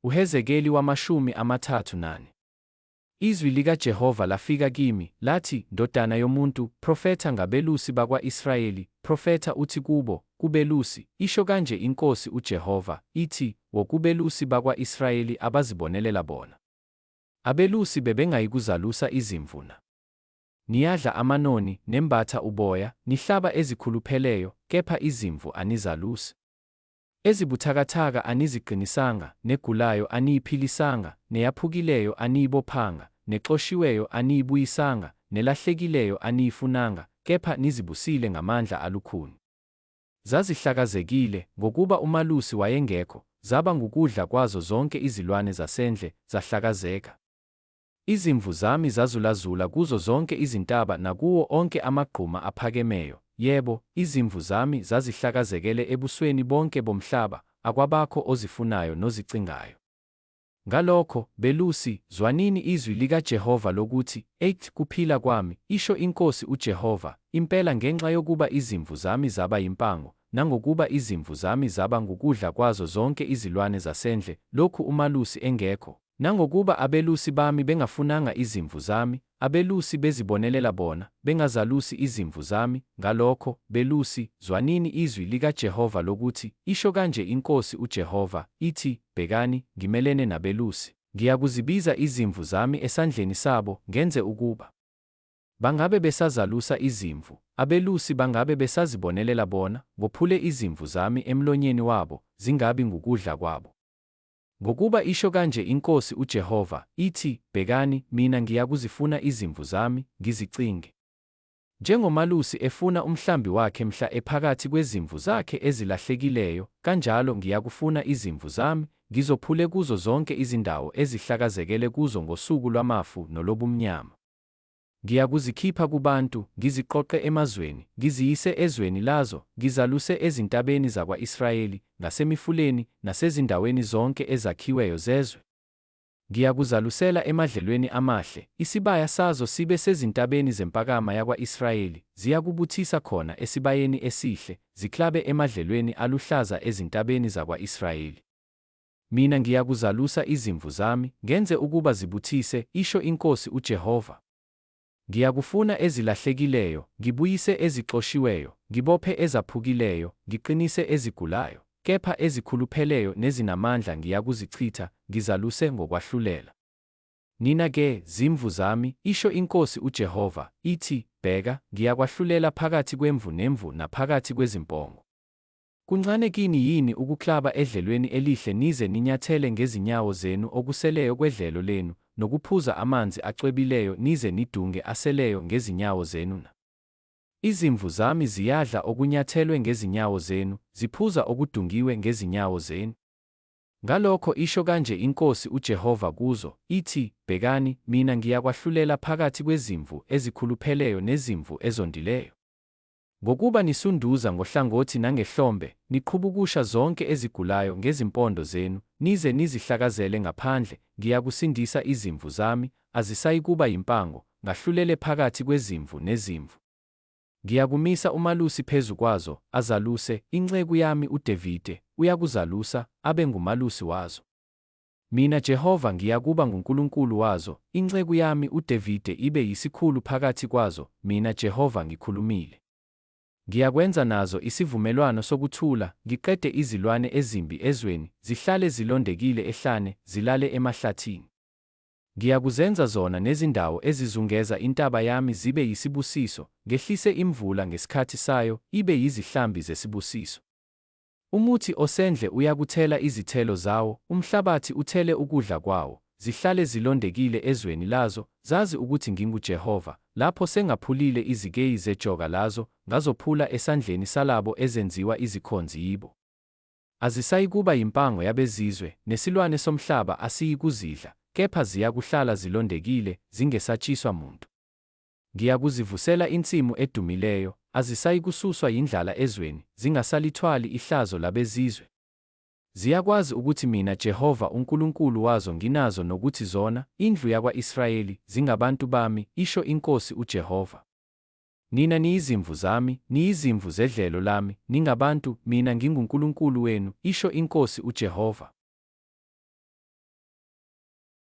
uHezekeli 34. Izwi likaJehova lafika kimi, lathi, ndodana yomuntu, profetha ngabelusi bakwa-Israyeli, profetha uthi kubo, kubelusi, isho kanje iNkosi uJehova, ithi, wokubelusi bakwa-Israyeli abazibonelela bona. Abelusi bebengayikuzalusa izimvu na. Niyadla amanoni, nembatha uboya, nihlaba ezikhulupheleyo, kepha izimvu anizalusi. Ezibuthakathaka aniziqinisanga, negulayo aniyiphilisanga, neyaphukileyo aniyibophanga, nexoshiweyo aniyibuyisanga, nelahlekileyo aniyifunanga, kepha nizibusile ngamandla alukhuni. Zazihlakazekile, ngokuba umalusi wayengekho, zaba ngukudla kwazo zonke izilwane zasendle, zahlakazeka. Izimvu zami zazulazula kuzo zonke izintaba nakuwo onke amagquma aphakemeyo. Yebo, izimvu zami zazihlakazekele ebusweni bonke bomhlaba, akwabakho ozifunayo nozicingayo. Ngalokho, belusi, zwanini izwi likaJehova lokuthi, kuphila kwami, isho iNkosi uJehova, impela ngenxa yokuba izimvu zami zaba yimpango, nangokuba izimvu zami zaba ngukudla kwazo zonke izilwane zasendle, lokhu umalusi engekho, nangokuba abelusi bami bengafunanga izimvu zami, abelusi bezibonelela bona, bengazalusi izimvu zami, ngalokho, belusi, zwanini izwi likaJehova lokuthi, isho kanje iNkosi uJehova, ithi, bhekani, ngimelene nabelusi, ngiyakuzibiza izimvu zami esandleni sabo, ngenze ukuba bangabe besazalusa izimvu, abelusi bangabe besazibonelela bona, bophule izimvu zami emlonyeni wabo, zingabi ngukudla kwabo. Ngokuba isho kanje iNkosi uJehova, ithi, bhekani, mina ngiyakuzifuna izimvu zami, ngizicinge. Njengomalusi efuna umhlambi wakhe mhla ephakathi kwezimvu zakhe ezilahlekileyo, kanjalo ngiyakufuna izimvu zami, ngizophule kuzo zonke izindawo ezihlakazekele kuzo ngosuku lwamafu nolobumnyama. Ngiyakuzikhipha kubantu, ngiziqoqe emazweni, ngiziyise ezweni lazo, ngizaluse ezintabeni zakwa-Israyeli, ngasemifuleni, nasezindaweni zonke ezakhiweyo zezwe. Ngiyakuzalusela emadlelweni amahle, isibaya sazo sibe sezintabeni zempakama yakwa-Israyeli, ziyakubuthisa khona esibayeni esihle, ziklabe emadlelweni aluhlaza ezintabeni zakwa-Israyeli. Mina ngiyakuzalusa izimvu zami, ngenze ukuba zibuthise, isho iNkosi uJehova. Ngiyakufuna ezilahlekileyo, ngibuyise ezixoshiweyo, ngibophe ezaphukileyo, ngiqinise ezigulayo, kepha ezikhulupheleyo nezinamandla ngiyakuzichitha, ngizaluse ngokwahlulela. Nina-ke, zimvu zami, isho iNkosi uJehova, ithi, bheka, ngiyakwahlulela phakathi kwemvu nemvu naphakathi kwezimpongo. Kuncane kini yini ukuklaba edlelweni elihle nize ninyathele ngezinyawo zenu okuseleyo kwedlelo lenu, nokuphuza amanzi acwebileyo nize nidunge aseleyo ngezinyawo zenu na? Izimvu zami ziyadla okunyathelwe ngezinyawo zenu, ziphuza okudungiwe ngezinyawo zenu. Ngalokho isho kanje iNkosi uJehova kuzo, ithi, bhekani, mina ngiyakwahlulela phakathi kwezimvu ezikhulupheleyo nezimvu ezondileyo. Ngokuba nisunduza ngohlangothi nangehlombe, niqhubukusha zonke ezigulayo ngezimpondo zenu, nize nizihlakazele ngaphandle, ngiyakusindisa izimvu zami, azisayikuba yimpango, ngahlulele phakathi kwezimvu nezimvu. Ngiyakumisa umalusi phezu kwazo, azaluse, inceku yami uDavide, uyakuzalusa, abe ngumalusi wazo. Mina Jehova ngiyakuba nguNkulunkulu wazo, inceku yami uDavide ibe yisikhulu phakathi kwazo, mina Jehova ngikhulumile. Ngiyakwenza nazo isivumelwano sokuthula, ngiqede izilwane ezimbi ezweni, zihlale zilondekile ehlane, zilale emahlathini. Ngiyakuzenza zona nezindawo ezizungeza intaba yami zibe yisibusiso, ngehlise imvula ngesikhathi sayo, ibe yizihlambi zesibusiso. Umuthi osendle uyakuthela izithelo zawo, umhlabathi uthele ukudla kwawo, zihlale zilondekile ezweni lazo, zazi ukuthi nginguJehova, lapho sengaphulile izikeyi zejoka lazo, ngazophula esandleni salabo ezenziwa izikhonzi yibo. Azisayikuba yimpango yabezizwe, nesilwane somhlaba asiyikuzidla, kepha ziyakuhlala zilondekile, zingesatshiswa muntu. Ngiyakuzivusela insimu edumileyo, azisayikususwa yindlala ezweni, zingasalithwali ihlazo labezizwe. Ziyakwazi ukuthi mina Jehova uNkulunkulu wazo nginazo nokuthi zona, indlu yakwa-Israyeli, zingabantu bami, isho iNkosi uJehova. Nina niyizimvu zami, niyizimvu zedlelo lami, ningabantu, mina nginguNkulunkulu wenu, isho iNkosi uJehova.